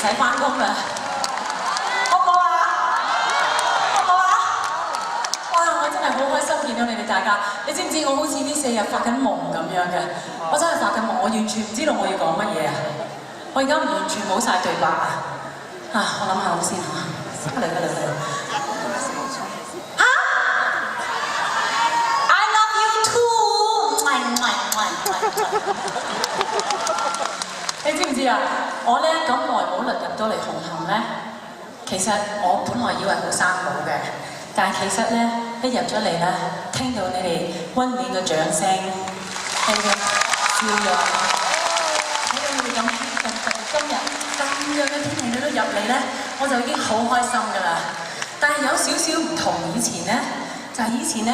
使翻工啦，好唔好啊？好唔好啊？哇！我真係好開心見到你哋大家。你知唔知我好似呢4日發緊夢咁樣嘅？我真係發緊夢，我完全唔知道我要講乜嘢啊！我而家完全冇晒對白啊！我諗下先嚇。嚟。I love you too。你知唔知啊？我咧咁耐冇入到嚟紅磡咧，其實我本來以為好生保嘅，但係其實咧一入咗嚟咧，聽到你哋溫暖嘅掌聲，聽到笑容，睇到你哋咁興奮，今日咁樣嘅天氣你都入嚟咧，我就已經好開心㗎啦。但係有少少唔同以前咧，就係以前咧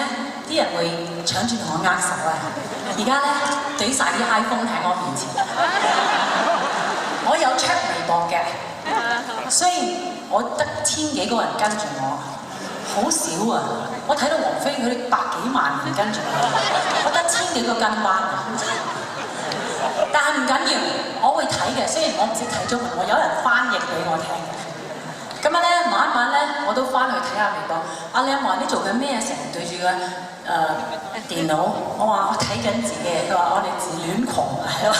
啲人會搶住同我握手啊，而家咧懟晒啲 iPhone 喺我面前。我有 check 微博嘅，雖然我得1000幾個人跟住我，好少啊！我睇到王菲佢哋100幾萬人跟住我得1000幾個跟班啊！但係唔緊要，我會睇嘅。雖然我唔識睇中文，我有人翻譯俾我聽嘅。今日咧晚一晚咧，我都翻去睇下微博。你阿嫲你做緊咩？成日對住個電腦。我話我睇緊字嘅，佢話我哋自戀狂啊，係咯。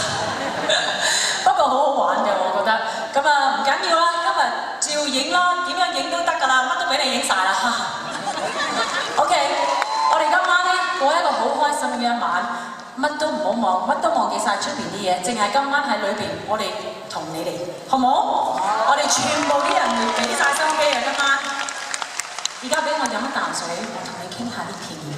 不過好好玩嘅，我覺得。咁唔緊要啦，今日照影啦，點樣影都得㗎啦，乜都俾你影晒啦。OK， 我哋今晚咧過一個好開心嘅一晚，乜都唔好望，乜都忘記晒出邊啲嘢，淨係今晚喺裏邊，我哋同你哋，好唔好？我哋全部啲人會俾晒心機啊！今晚，而家俾我飲一啖水，我同你傾下啲片語。